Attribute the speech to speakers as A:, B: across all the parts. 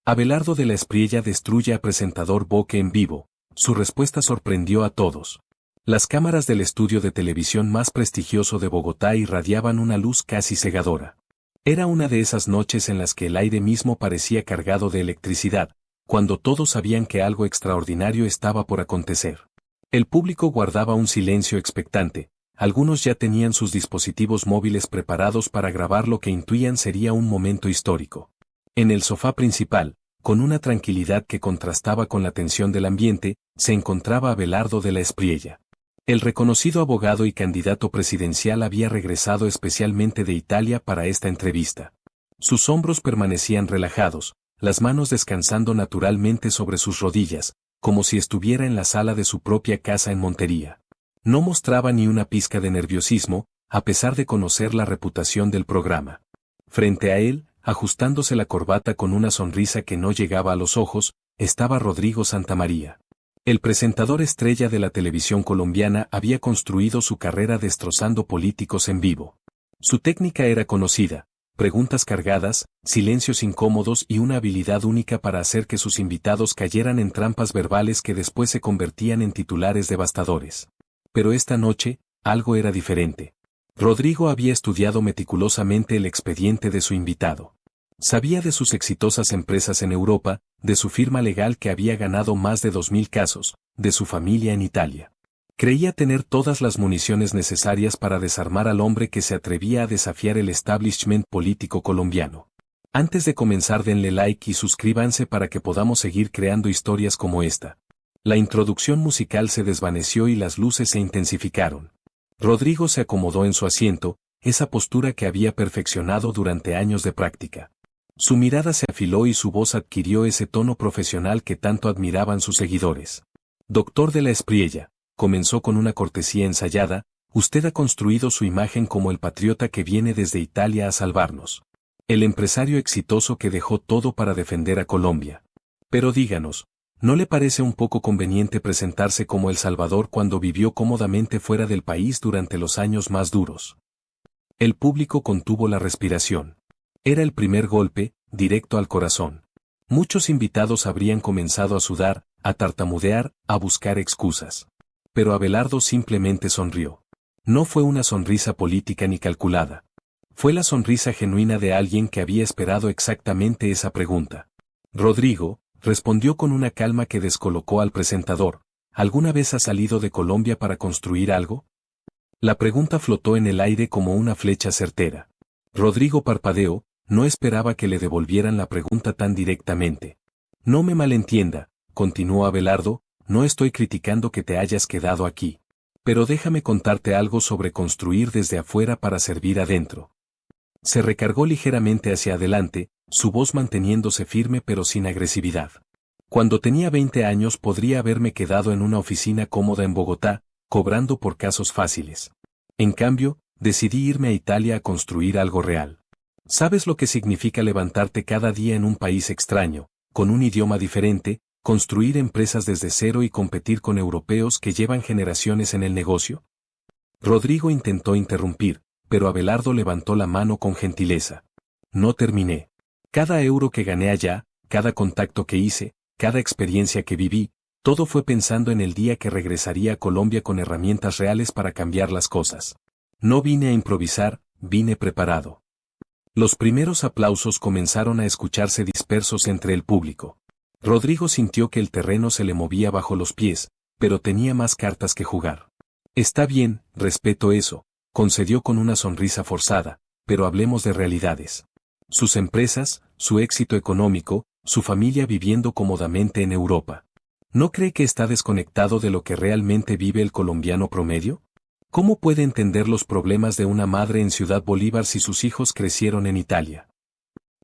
A: Abelardo de la Espriella destruye a presentador Boque en vivo. Su respuesta sorprendió a todos. Las cámaras del estudio de televisión más prestigioso de Bogotá irradiaban una luz casi cegadora. Era una de esas noches en las que el aire mismo parecía cargado de electricidad, cuando todos sabían que algo extraordinario estaba por acontecer. El público guardaba un silencio expectante, algunos ya tenían sus dispositivos móviles preparados para grabar lo que intuían sería un momento histórico. En el sofá principal, con una tranquilidad que contrastaba con la tensión del ambiente, se encontraba Abelardo de la Espriella. El reconocido abogado y candidato presidencial había regresado especialmente de Italia para esta entrevista. Sus hombros permanecían relajados, las manos descansando naturalmente sobre sus rodillas, como si estuviera en la sala de su propia casa en Montería. No mostraba ni una pizca de nerviosismo, a pesar de conocer la reputación del programa. Frente a él, ajustándose la corbata con una sonrisa que no llegaba a los ojos, estaba Rodrigo Santamaría. El presentador estrella de la televisión colombiana había construido su carrera destrozando políticos en vivo. Su técnica era conocida, preguntas cargadas, silencios incómodos y una habilidad única para hacer que sus invitados cayeran en trampas verbales que después se convertían en titulares devastadores. Pero esta noche, algo era diferente. Rodrigo había estudiado meticulosamente el expediente de su invitado. Sabía de sus exitosas empresas en Europa, de su firma legal que había ganado más de 2000 casos, de su familia en Italia. Creía tener todas las municiones necesarias para desarmar al hombre que se atrevía a desafiar el establishment político colombiano. Antes de comenzar, denle like y suscríbanse para que podamos seguir creando historias como esta. La introducción musical se desvaneció y las luces se intensificaron. Rodrigo se acomodó en su asiento, esa postura que había perfeccionado durante años de práctica. Su mirada se afiló y su voz adquirió ese tono profesional que tanto admiraban sus seguidores. Doctor de la Espriella, comenzó con una cortesía ensayada, usted ha construido su imagen como el patriota que viene desde Italia a salvarnos. El empresario exitoso que dejó todo para defender a Colombia. Pero díganos, ¿no le parece un poco conveniente presentarse como El Salvador cuando vivió cómodamente fuera del país durante los años más duros? El público contuvo la respiración. Era el primer golpe, directo al corazón. Muchos invitados habrían comenzado a sudar, a tartamudear, a buscar excusas. Pero Abelardo simplemente sonrió. No fue una sonrisa política ni calculada. Fue la sonrisa genuina de alguien que había esperado exactamente esa pregunta. Rodrigo, respondió con una calma que descolocó al presentador, ¿alguna vez ha salido de Colombia para construir algo? La pregunta flotó en el aire como una flecha certera. Rodrigo parpadeó, no esperaba que le devolvieran la pregunta tan directamente. No me malentienda, continuó Abelardo, no estoy criticando que te hayas quedado aquí. Pero déjame contarte algo sobre construir desde afuera para servir adentro. Se recargó ligeramente hacia adelante, su voz manteniéndose firme pero sin agresividad. Cuando tenía 20 años podría haberme quedado en una oficina cómoda en Bogotá, cobrando por casos fáciles. En cambio, decidí irme a Italia a construir algo real. ¿Sabes lo que significa levantarte cada día en un país extraño, con un idioma diferente, construir empresas desde cero y competir con europeos que llevan generaciones en el negocio? Rodrigo intentó interrumpir, pero Abelardo levantó la mano con gentileza. No terminé. Cada euro que gané allá, cada contacto que hice, cada experiencia que viví, todo fue pensando en el día que regresaría a Colombia con herramientas reales para cambiar las cosas. No vine a improvisar, vine preparado. Los primeros aplausos comenzaron a escucharse dispersos entre el público. Rodrigo sintió que el terreno se le movía bajo los pies, pero tenía más cartas que jugar. Está bien, respeto eso, concedió con una sonrisa forzada, pero hablemos de realidades. Sus empresas, su éxito económico, su familia viviendo cómodamente en Europa. ¿No cree que está desconectado de lo que realmente vive el colombiano promedio? ¿Cómo puede entender los problemas de una madre en Ciudad Bolívar si sus hijos crecieron en Italia?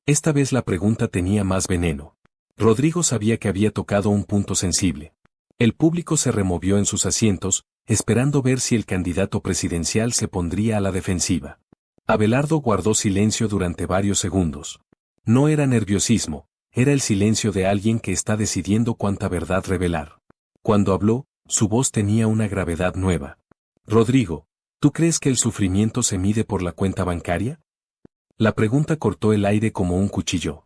A: Esta vez la pregunta tenía más veneno. Rodrigo sabía que había tocado un punto sensible. El público se removió en sus asientos, esperando ver si el candidato presidencial se pondría a la defensiva. Abelardo guardó silencio durante varios segundos. No era nerviosismo, era el silencio de alguien que está decidiendo cuánta verdad revelar. Cuando habló, su voz tenía una gravedad nueva. Rodrigo, ¿tú crees que el sufrimiento se mide por la cuenta bancaria? La pregunta cortó el aire como un cuchillo.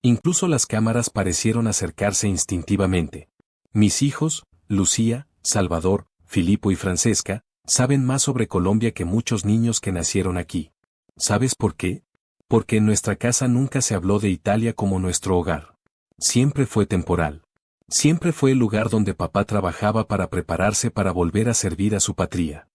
A: Incluso las cámaras parecieron acercarse instintivamente. Mis hijos, Lucía, Salvador, Filipo y Francesca, saben más sobre Colombia que muchos niños que nacieron aquí. ¿Sabes por qué? Porque en nuestra casa nunca se habló de Italia como nuestro hogar. Siempre fue temporal. Siempre fue el lugar donde papá trabajaba para prepararse para volver a servir a su patria.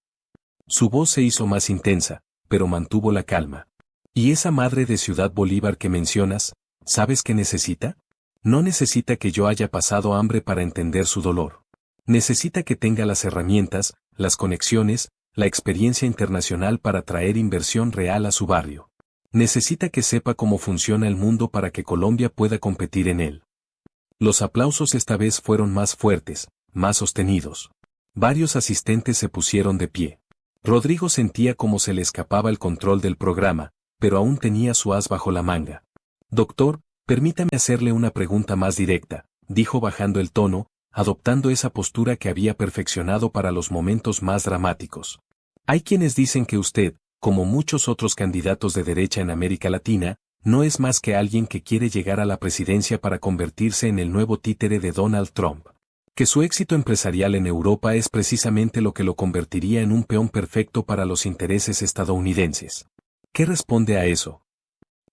A: Su voz se hizo más intensa, pero mantuvo la calma. ¿Y esa madre de Ciudad Bolívar que mencionas, sabes qué necesita? No necesita que yo haya pasado hambre para entender su dolor. Necesita que tenga las herramientas, las conexiones, la experiencia internacional para traer inversión real a su barrio. Necesita que sepa cómo funciona el mundo para que Colombia pueda competir en él. Los aplausos esta vez fueron más fuertes, más sostenidos. Varios asistentes se pusieron de pie. Rodrigo sentía como se le escapaba el control del programa, pero aún tenía su as bajo la manga. Doctor, permítame hacerle una pregunta más directa, dijo bajando el tono, adoptando esa postura que había perfeccionado para los momentos más dramáticos. Hay quienes dicen que usted, como muchos otros candidatos de derecha en América Latina, no es más que alguien que quiere llegar a la presidencia para convertirse en el nuevo títere de Donald Trump. Que su éxito empresarial en Europa es precisamente lo que lo convertiría en un peón perfecto para los intereses estadounidenses. ¿Qué responde a eso?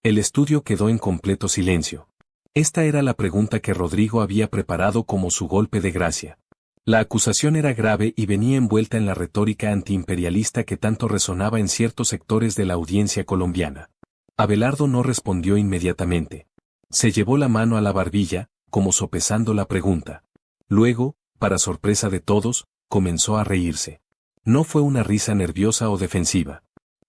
A: El estudio quedó en completo silencio. Esta era la pregunta que Rodrigo había preparado como su golpe de gracia. La acusación era grave y venía envuelta en la retórica antiimperialista que tanto resonaba en ciertos sectores de la audiencia colombiana. Abelardo no respondió inmediatamente. Se llevó la mano a la barbilla, como sopesando la pregunta. Luego, para sorpresa de todos, comenzó a reírse. No fue una risa nerviosa o defensiva.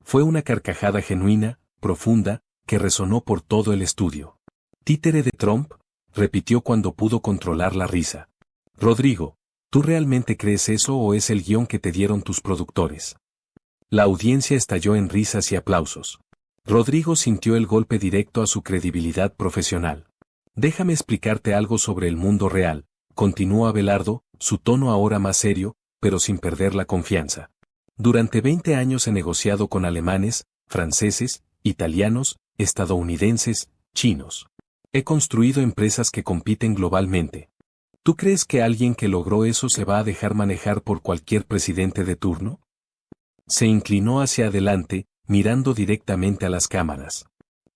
A: Fue una carcajada genuina, profunda, que resonó por todo el estudio. «¿Títere de Trump?», repitió cuando pudo controlar la risa. «Rodrigo, ¿tú realmente crees eso o es el guión que te dieron tus productores?». La audiencia estalló en risas y aplausos. Rodrigo sintió el golpe directo a su credibilidad profesional. «Déjame explicarte algo sobre el mundo real», continuó Abelardo, su tono ahora más serio, pero sin perder la confianza. «Durante 20 años he negociado con alemanes, franceses, italianos, estadounidenses, chinos. He construido empresas que compiten globalmente. ¿Tú crees que alguien que logró eso se va a dejar manejar por cualquier presidente de turno?». Se inclinó hacia adelante, mirando directamente a las cámaras.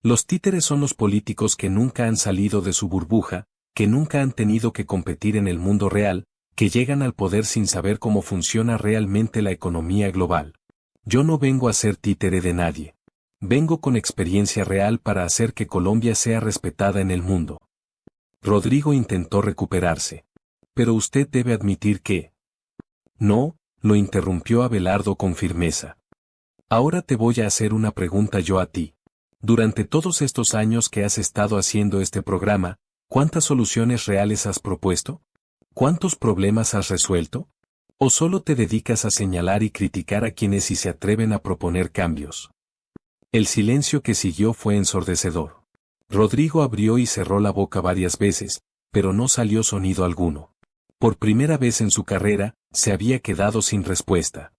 A: Los títeres son los políticos que nunca han salido de su burbuja, que nunca han tenido que competir en el mundo real, que llegan al poder sin saber cómo funciona realmente la economía global. Yo no vengo a ser títere de nadie. Vengo con experiencia real para hacer que Colombia sea respetada en el mundo. Rodrigo intentó recuperarse. Pero usted debe admitir que... No, lo interrumpió Abelardo con firmeza. Ahora te voy a hacer una pregunta yo a ti. Durante todos estos años que has estado haciendo este programa, ¿cuántas soluciones reales has propuesto? ¿Cuántos problemas has resuelto? ¿O solo te dedicas a señalar y criticar a quienes sí se atreven a proponer cambios? El silencio que siguió fue ensordecedor. Rodrigo abrió y cerró la boca varias veces, pero no salió sonido alguno. Por primera vez en su carrera, se había quedado sin respuesta.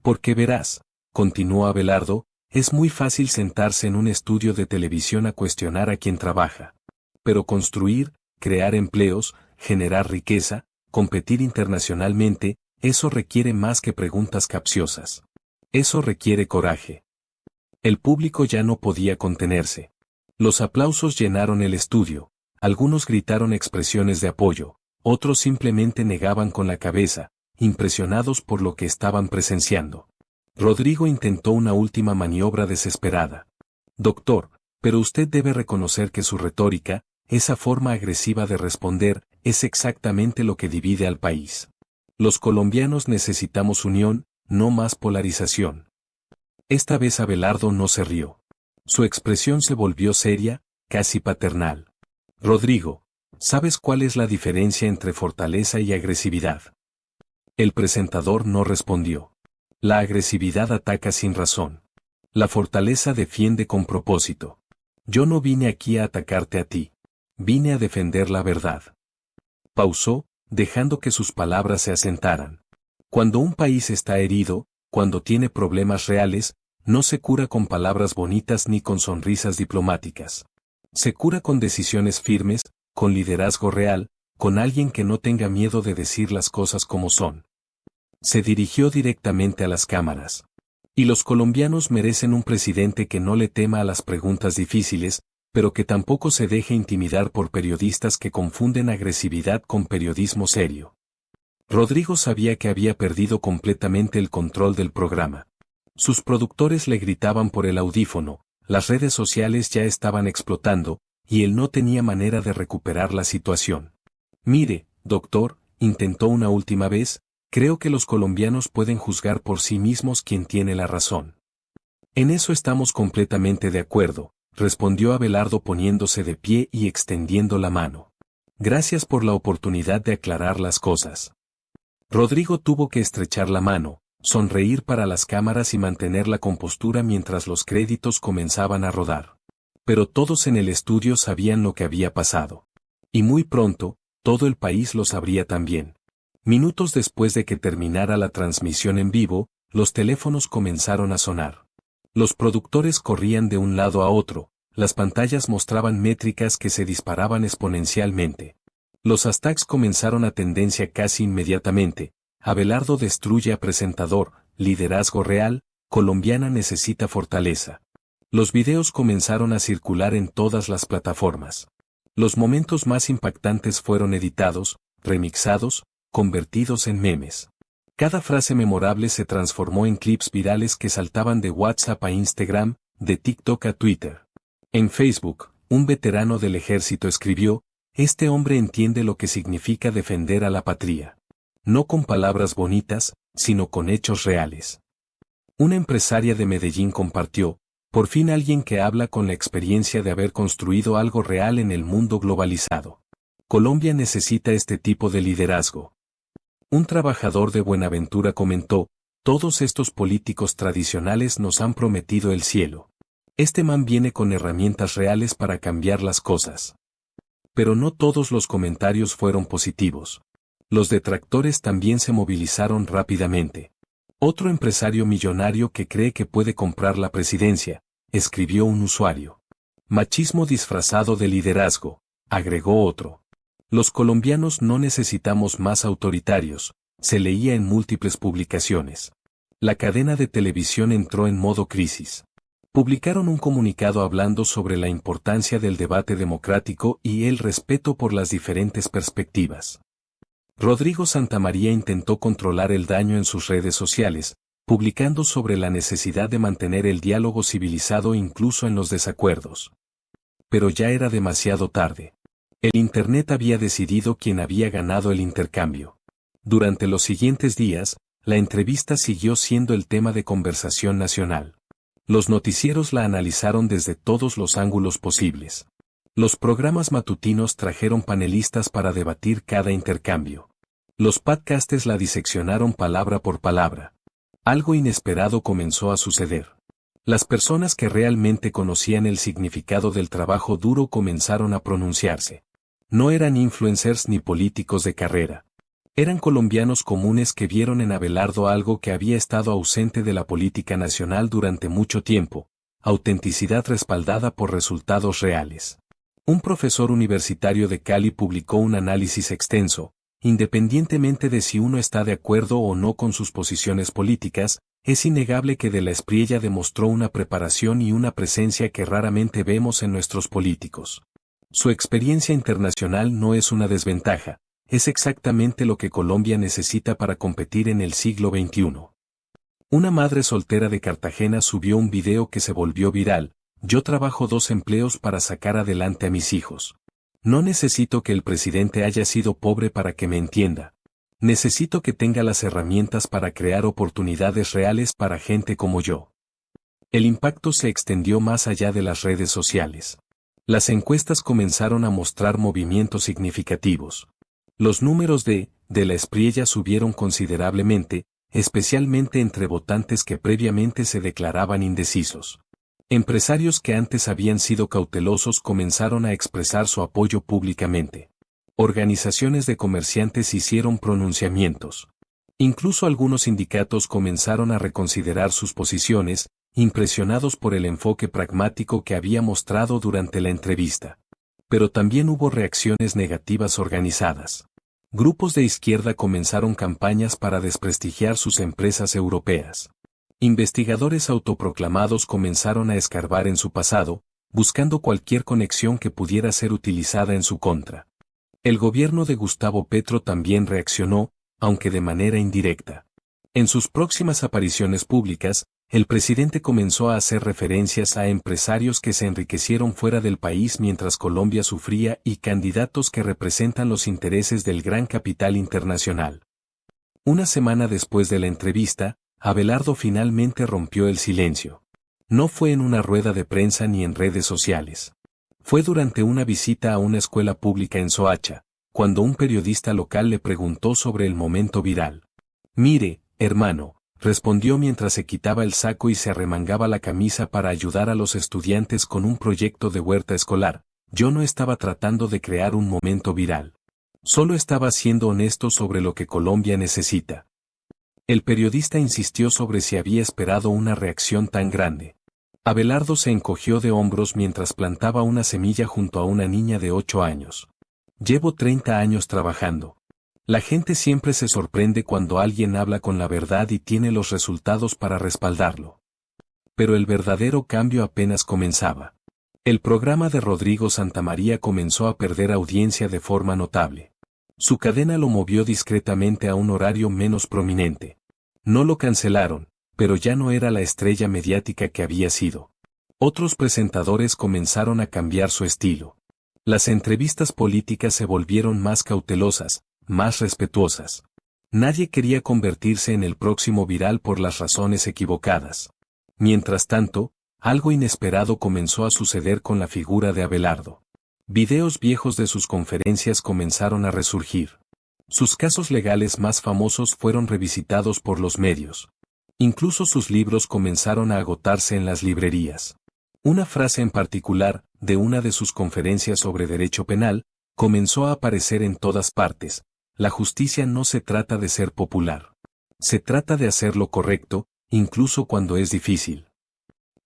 A: Porque verás, continuó Abelardo, es muy fácil sentarse en un estudio de televisión a cuestionar a quien trabaja. Pero construir, crear empleos, generar riqueza, competir internacionalmente, eso requiere más que preguntas capciosas. Eso requiere coraje. El público ya no podía contenerse. Los aplausos llenaron el estudio, algunos gritaron expresiones de apoyo, otros simplemente negaban con la cabeza, impresionados por lo que estaban presenciando. Rodrigo intentó una última maniobra desesperada. «Doctor, pero usted debe reconocer que su retórica, esa forma agresiva de responder, es exactamente lo que divide al país. Los colombianos necesitamos unión, no más polarización». Esta vez Abelardo no se rió. Su expresión se volvió seria, casi paternal. «Rodrigo, ¿sabes cuál es la diferencia entre fortaleza y agresividad?». El presentador no respondió. La agresividad ataca sin razón. La fortaleza defiende con propósito. Yo no vine aquí a atacarte a ti. Vine a defender la verdad. Pausó, dejando que sus palabras se asentaran. Cuando un país está herido, cuando tiene problemas reales, no se cura con palabras bonitas ni con sonrisas diplomáticas. Se cura con decisiones firmes, con liderazgo real, con alguien que no tenga miedo de decir las cosas como son. Se dirigió directamente a las cámaras. Y los colombianos merecen un presidente que no le tema a las preguntas difíciles, pero que tampoco se deje intimidar por periodistas que confunden agresividad con periodismo serio. Rodrigo sabía que había perdido completamente el control del programa. Sus productores le gritaban por el audífono, las redes sociales ya estaban explotando, y él no tenía manera de recuperar la situación. Mire, doctor, intentó una última vez, creo que los colombianos pueden juzgar por sí mismos quién tiene la razón. En eso estamos completamente de acuerdo, respondió Abelardo poniéndose de pie y extendiendo la mano. Gracias por la oportunidad de aclarar las cosas. Rodrigo tuvo que estrechar la mano, sonreír para las cámaras y mantener la compostura mientras los créditos comenzaban a rodar. Pero todos en el estudio sabían lo que había pasado. Y muy pronto, todo el país lo sabría también. Minutos después de que terminara la transmisión en vivo, los teléfonos comenzaron a sonar. Los productores corrían de un lado a otro, las pantallas mostraban métricas que se disparaban exponencialmente. Los hashtags comenzaron a tendencia casi inmediatamente. Abelardo destruye a presentador, liderazgo real, colombiana necesita fortaleza. Los videos comenzaron a circular en todas las plataformas. Los momentos más impactantes fueron editados, remixados, convertidos en memes. Cada frase memorable se transformó en clips virales que saltaban de WhatsApp a Instagram, de TikTok a Twitter. En Facebook, un veterano del ejército escribió, este hombre entiende lo que significa defender a la patria. No con palabras bonitas, sino con hechos reales. Una empresaria de Medellín compartió, por fin alguien que habla con la experiencia de haber construido algo real en el mundo globalizado. Colombia necesita este tipo de liderazgo. Un trabajador de Buenaventura comentó, todos estos políticos tradicionales nos han prometido el cielo. Este man viene con herramientas reales para cambiar las cosas. Pero no todos los comentarios fueron positivos. Los detractores también se movilizaron rápidamente. Otro empresario millonario que cree que puede comprar la presidencia, escribió un usuario. Machismo disfrazado de liderazgo, agregó otro. Los colombianos no necesitamos más autoritarios, se leía en múltiples publicaciones. La cadena de televisión entró en modo crisis. Publicaron un comunicado hablando sobre la importancia del debate democrático y el respeto por las diferentes perspectivas. Rodrigo Santamaría intentó controlar el daño en sus redes sociales, publicando sobre la necesidad de mantener el diálogo civilizado incluso en los desacuerdos. Pero ya era demasiado tarde. El Internet había decidido quién había ganado el intercambio. Durante los siguientes días, la entrevista siguió siendo el tema de conversación nacional. Los noticieros la analizaron desde todos los ángulos posibles. Los programas matutinos trajeron panelistas para debatir cada intercambio. Los podcasters la diseccionaron palabra por palabra. Algo inesperado comenzó a suceder. Las personas que realmente conocían el significado del trabajo duro comenzaron a pronunciarse. No eran influencers ni políticos de carrera. Eran colombianos comunes que vieron en Abelardo algo que había estado ausente de la política nacional durante mucho tiempo, autenticidad respaldada por resultados reales. Un profesor universitario de Cali publicó un análisis extenso, independientemente de si uno está de acuerdo o no con sus posiciones políticas, es innegable que De la Espriella demostró una preparación y una presencia que raramente vemos en nuestros políticos. Su experiencia internacional no es una desventaja, es exactamente lo que Colombia necesita para competir en el siglo XXI. Una madre soltera de Cartagena subió un video que se volvió viral, yo trabajo 2 empleos para sacar adelante a mis hijos. No necesito que el presidente haya sido pobre para que me entienda. Necesito que tenga las herramientas para crear oportunidades reales para gente como yo. El impacto se extendió más allá de las redes sociales. Las encuestas comenzaron a mostrar movimientos significativos. Los números de la Espriella subieron considerablemente, especialmente entre votantes que previamente se declaraban indecisos. Empresarios que antes habían sido cautelosos comenzaron a expresar su apoyo públicamente. Organizaciones de comerciantes hicieron pronunciamientos. Incluso algunos sindicatos comenzaron a reconsiderar sus posiciones, impresionados por el enfoque pragmático que había mostrado durante la entrevista. Pero también hubo reacciones negativas organizadas. Grupos de izquierda comenzaron campañas para desprestigiar sus empresas europeas. Investigadores autoproclamados comenzaron a escarbar en su pasado, buscando cualquier conexión que pudiera ser utilizada en su contra. El gobierno de Gustavo Petro también reaccionó, aunque de manera indirecta. En sus próximas apariciones públicas, el presidente comenzó a hacer referencias a empresarios que se enriquecieron fuera del país mientras Colombia sufría y candidatos que representan los intereses del gran capital internacional. Una semana después de la entrevista, Abelardo finalmente rompió el silencio. No fue en una rueda de prensa ni en redes sociales. Fue durante una visita a una escuela pública en Soacha, cuando un periodista local le preguntó sobre el momento viral. Mire, hermano, respondió mientras se quitaba el saco y se arremangaba la camisa para ayudar a los estudiantes con un proyecto de huerta escolar. Yo no estaba tratando de crear un momento viral. Solo estaba siendo honesto sobre lo que Colombia necesita. El periodista insistió sobre si había esperado una reacción tan grande. Abelardo se encogió de hombros mientras plantaba una semilla junto a una niña de 8 años. Llevo 30 años trabajando. La gente siempre se sorprende cuando alguien habla con la verdad y tiene los resultados para respaldarlo. Pero el verdadero cambio apenas comenzaba. El programa de Rodrigo Santamaría comenzó a perder audiencia de forma notable. Su cadena lo movió discretamente a un horario menos prominente. No lo cancelaron, pero ya no era la estrella mediática que había sido. Otros presentadores comenzaron a cambiar su estilo. Las entrevistas políticas se volvieron más cautelosas, más respetuosas. Nadie quería convertirse en el próximo viral por las razones equivocadas. Mientras tanto, algo inesperado comenzó a suceder con la figura de Abelardo. Videos viejos de sus conferencias comenzaron a resurgir. Sus casos legales más famosos fueron revisitados por los medios. Incluso sus libros comenzaron a agotarse en las librerías. Una frase en particular, de una de sus conferencias sobre derecho penal, comenzó a aparecer en todas partes. La justicia no se trata de ser popular. Se trata de hacer lo correcto, incluso cuando es difícil.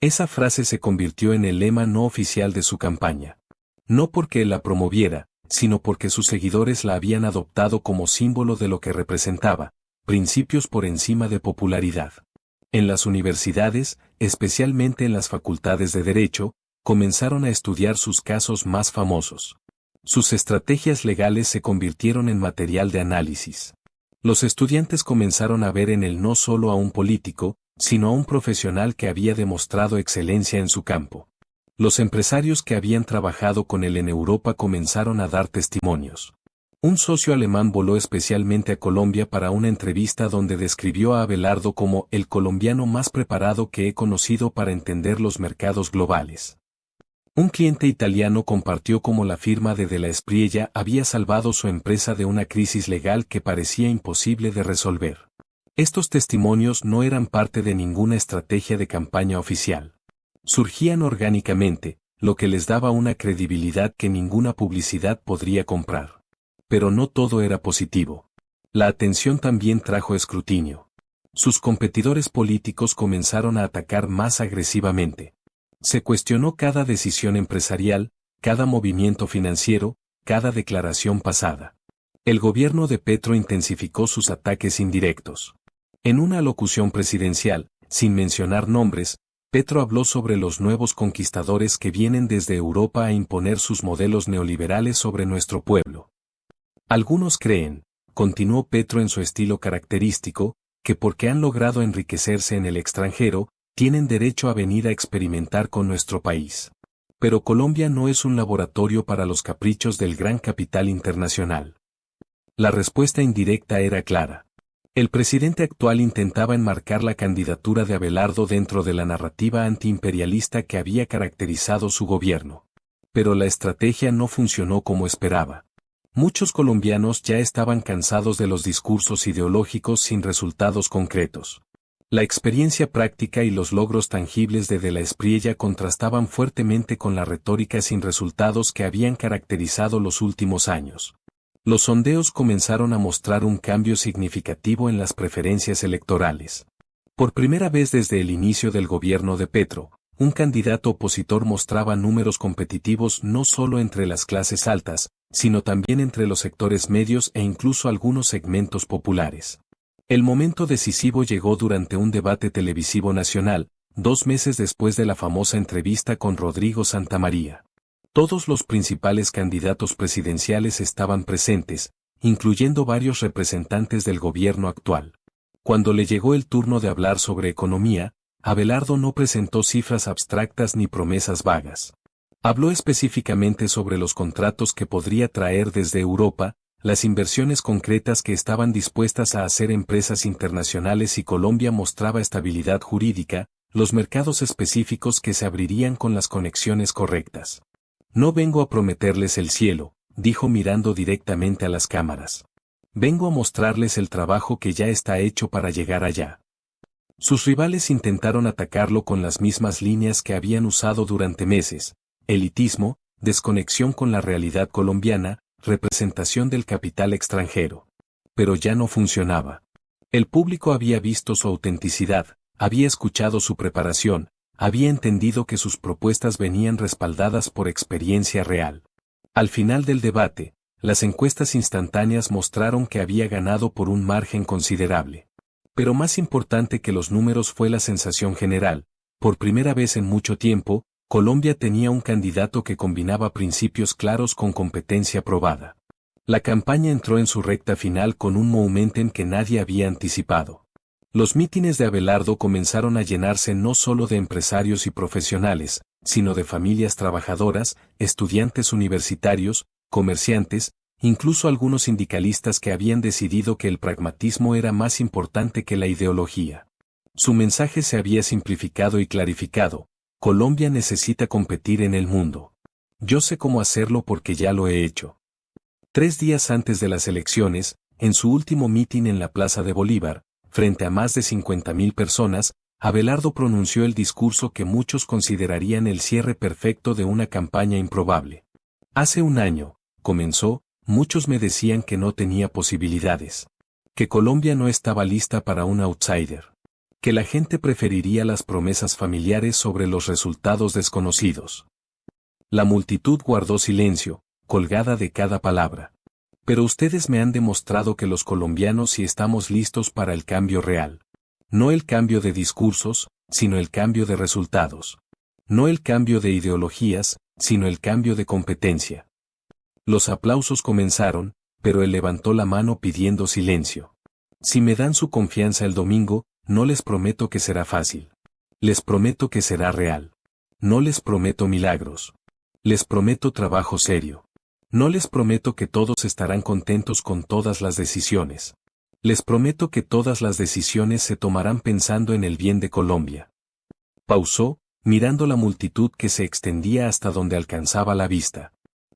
A: Esa frase se convirtió en el lema no oficial de su campaña. No porque él la promoviera, sino porque sus seguidores la habían adoptado como símbolo de lo que representaba, principios por encima de popularidad. En las universidades, especialmente en las facultades de Derecho, comenzaron a estudiar sus casos más famosos. Sus estrategias legales se convirtieron en material de análisis. Los estudiantes comenzaron a ver en él no solo a un político, sino a un profesional que había demostrado excelencia en su campo. Los empresarios que habían trabajado con él en Europa comenzaron a dar testimonios. Un socio alemán voló especialmente a Colombia para una entrevista donde describió a Abelardo como el colombiano más preparado que he conocido para entender los mercados globales. Un cliente italiano compartió cómo la firma de Della Espriella había salvado su empresa de una crisis legal que parecía imposible de resolver. Estos testimonios no eran parte de ninguna estrategia de campaña oficial. Surgían orgánicamente, lo que les daba una credibilidad que ninguna publicidad podría comprar. Pero no todo era positivo. La atención también trajo escrutinio. Sus competidores políticos comenzaron a atacar más agresivamente. Se cuestionó cada decisión empresarial, cada movimiento financiero, cada declaración pasada. El gobierno de Petro intensificó sus ataques indirectos. En una alocución presidencial, sin mencionar nombres, Petro habló sobre los nuevos conquistadores que vienen desde Europa a imponer sus modelos neoliberales sobre nuestro pueblo. Algunos creen, continuó Petro en su estilo característico, que porque han logrado enriquecerse en el extranjero, tienen derecho a venir a experimentar con nuestro país. Pero Colombia no es un laboratorio para los caprichos del gran capital internacional. La respuesta indirecta era clara. El presidente actual intentaba enmarcar la candidatura de Abelardo dentro de la narrativa antiimperialista que había caracterizado su gobierno. Pero la estrategia no funcionó como esperaba. Muchos colombianos ya estaban cansados de los discursos ideológicos sin resultados concretos. La experiencia práctica y los logros tangibles de Della Espriella contrastaban fuertemente con la retórica sin resultados que habían caracterizado los últimos años. Los sondeos comenzaron a mostrar un cambio significativo en las preferencias electorales. Por primera vez desde el inicio del gobierno de Petro, un candidato opositor mostraba números competitivos no solo entre las clases altas, sino también entre los sectores medios e incluso algunos segmentos populares. El momento decisivo llegó durante un debate televisivo nacional, 2 meses después de la famosa entrevista con Rodrigo Santamaría. Todos los principales candidatos presidenciales estaban presentes, incluyendo varios representantes del gobierno actual. Cuando le llegó el turno de hablar sobre economía, Abelardo no presentó cifras abstractas ni promesas vagas. Habló específicamente sobre los contratos que podría traer desde Europa, las inversiones concretas que estaban dispuestas a hacer empresas internacionales y Colombia mostraba estabilidad jurídica, los mercados específicos que se abrirían con las conexiones correctas. No vengo a prometerles el cielo, dijo mirando directamente a las cámaras. Vengo a mostrarles el trabajo que ya está hecho para llegar allá. Sus rivales intentaron atacarlo con las mismas líneas que habían usado durante meses: elitismo, desconexión con la realidad colombiana, representación del capital extranjero. Pero ya no funcionaba. El público había visto su autenticidad, había escuchado su preparación, había entendido que sus propuestas venían respaldadas por experiencia real. Al final del debate, las encuestas instantáneas mostraron que había ganado por un margen considerable. Pero más importante que los números fue la sensación general: por primera vez en mucho tiempo, Colombia tenía un candidato que combinaba principios claros con competencia probada. La campaña entró en su recta final con un momentum que nadie había anticipado. Los mítines de Abelardo comenzaron a llenarse no solo de empresarios y profesionales, sino de familias trabajadoras, estudiantes universitarios, comerciantes, incluso algunos sindicalistas que habían decidido que el pragmatismo era más importante que la ideología. Su mensaje se había simplificado y clarificado: Colombia necesita competir en el mundo. Yo sé cómo hacerlo porque ya lo he hecho. 3 días antes de las elecciones, en su último mitin en la Plaza de Bolívar, frente a más de 50.000 personas, Abelardo pronunció el discurso que muchos considerarían el cierre perfecto de una campaña improbable. Hace un año, comenzó, muchos me decían que no tenía posibilidades. Que Colombia no estaba lista para un outsider. Que la gente preferiría las promesas familiares sobre los resultados desconocidos. La multitud guardó silencio, colgada de cada palabra. Pero ustedes me han demostrado que los colombianos sí estamos listos para el cambio real. No el cambio de discursos, sino el cambio de resultados. No el cambio de ideologías, sino el cambio de competencia. Los aplausos comenzaron, pero él levantó la mano pidiendo silencio. Si me dan su confianza el domingo, no les prometo que será fácil. Les prometo que será real. No les prometo milagros. Les prometo trabajo serio. No les prometo que todos estarán contentos con todas las decisiones. Les prometo que todas las decisiones se tomarán pensando en el bien de Colombia. Pausó, mirando la multitud que se extendía hasta donde alcanzaba la vista.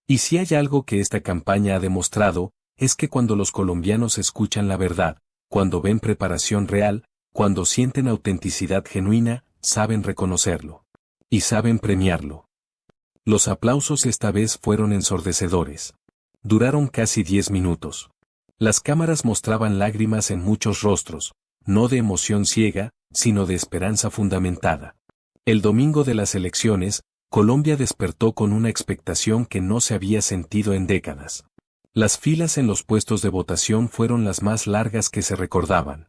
A: Y si hay algo que esta campaña ha demostrado, es que cuando los colombianos escuchan la verdad, cuando ven preparación real, cuando sienten autenticidad genuina, saben reconocerlo. Y saben premiarlo. Los aplausos esta vez fueron ensordecedores. Duraron casi 10 minutos. Las cámaras mostraban lágrimas en muchos rostros, no de emoción ciega, sino de esperanza fundamentada. El domingo de las elecciones, Colombia despertó con una expectación que no se había sentido en décadas. Las filas en los puestos de votación fueron las más largas que se recordaban.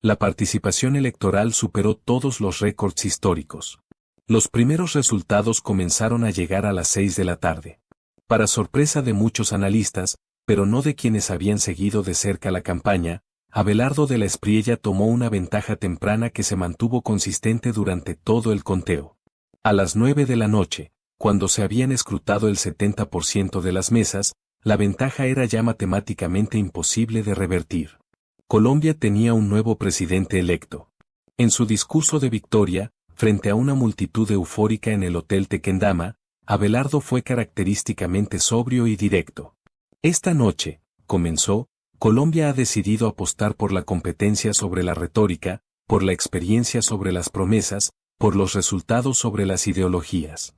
A: La participación electoral superó todos los récords históricos. Los primeros resultados comenzaron a llegar a las 6 de la tarde. Para sorpresa de muchos analistas, pero no de quienes habían seguido de cerca la campaña, Abelardo de la Espriella tomó una ventaja temprana que se mantuvo consistente durante todo el conteo. A las 9 de la noche, cuando se habían escrutado el 70% de las mesas, la ventaja era ya matemáticamente imposible de revertir. Colombia tenía un nuevo presidente electo. En su discurso de victoria, frente a una multitud eufórica en el Hotel Tequendama, Abelardo fue característicamente sobrio y directo. Esta noche, comenzó, Colombia ha decidido apostar por la competencia sobre la retórica, por la experiencia sobre las promesas, por los resultados sobre las ideologías.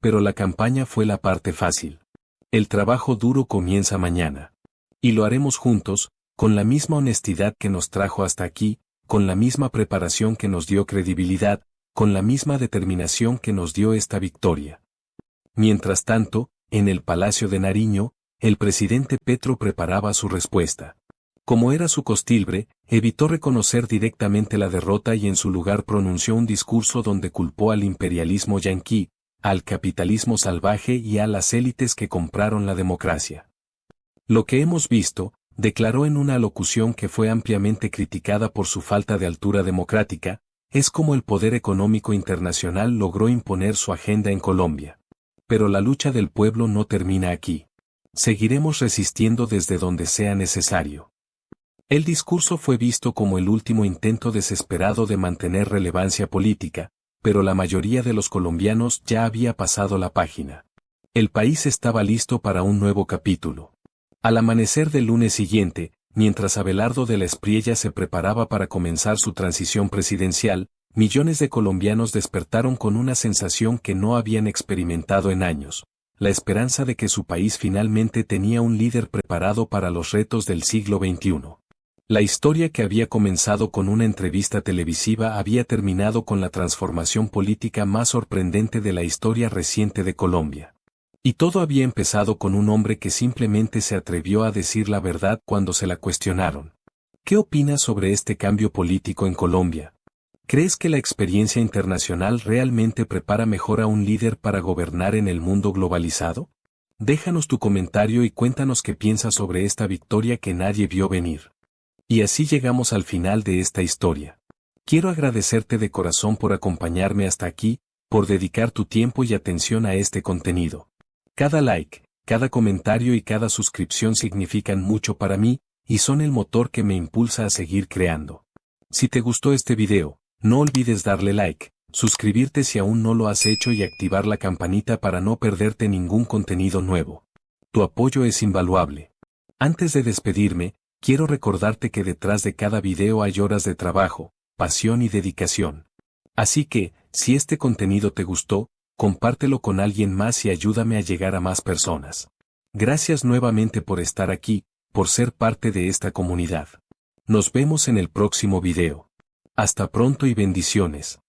A: Pero la campaña fue la parte fácil. El trabajo duro comienza mañana. Y lo haremos juntos, con la misma honestidad que nos trajo hasta aquí, con la misma preparación que nos dio credibilidad, con la misma determinación que nos dio esta victoria. Mientras tanto, en el Palacio de Nariño, el presidente Petro preparaba su respuesta. Como era su costumbre, evitó reconocer directamente la derrota y en su lugar pronunció un discurso donde culpó al imperialismo yanqui, al capitalismo salvaje y a las élites que compraron la democracia. Lo que hemos visto, declaró en una alocución que fue ampliamente criticada por su falta de altura democrática, es como el poder económico internacional logró imponer su agenda en Colombia. Pero la lucha del pueblo no termina aquí. Seguiremos resistiendo desde donde sea necesario. El discurso fue visto como el último intento desesperado de mantener relevancia política, pero la mayoría de los colombianos ya había pasado la página. El país estaba listo para un nuevo capítulo. Al amanecer del lunes siguiente, mientras Abelardo de la Espriella se preparaba para comenzar su transición presidencial, millones de colombianos despertaron con una sensación que no habían experimentado en años, la esperanza de que su país finalmente tenía un líder preparado para los retos del siglo XXI. La historia que había comenzado con una entrevista televisiva había terminado con la transformación política más sorprendente de la historia reciente de Colombia. Y todo había empezado con un hombre que simplemente se atrevió a decir la verdad cuando se la cuestionaron. ¿Qué opinas sobre este cambio político en Colombia? ¿Crees que la experiencia internacional realmente prepara mejor a un líder para gobernar en el mundo globalizado? Déjanos tu comentario y cuéntanos qué piensas sobre esta victoria que nadie vio venir. Y así llegamos al final de esta historia. Quiero agradecerte de corazón por acompañarme hasta aquí, por dedicar tu tiempo y atención a este contenido. Cada like, cada comentario y cada suscripción significan mucho para mí, y son el motor que me impulsa a seguir creando. Si te gustó este video, no olvides darle like, suscribirte si aún no lo has hecho y activar la campanita para no perderte ningún contenido nuevo. Tu apoyo es invaluable. Antes de despedirme, quiero recordarte que detrás de cada video hay horas de trabajo, pasión y dedicación. Así que, si este contenido te gustó, compártelo con alguien más y ayúdame a llegar a más personas. Gracias nuevamente por estar aquí, por ser parte de esta comunidad. Nos vemos en el próximo video. Hasta pronto y bendiciones.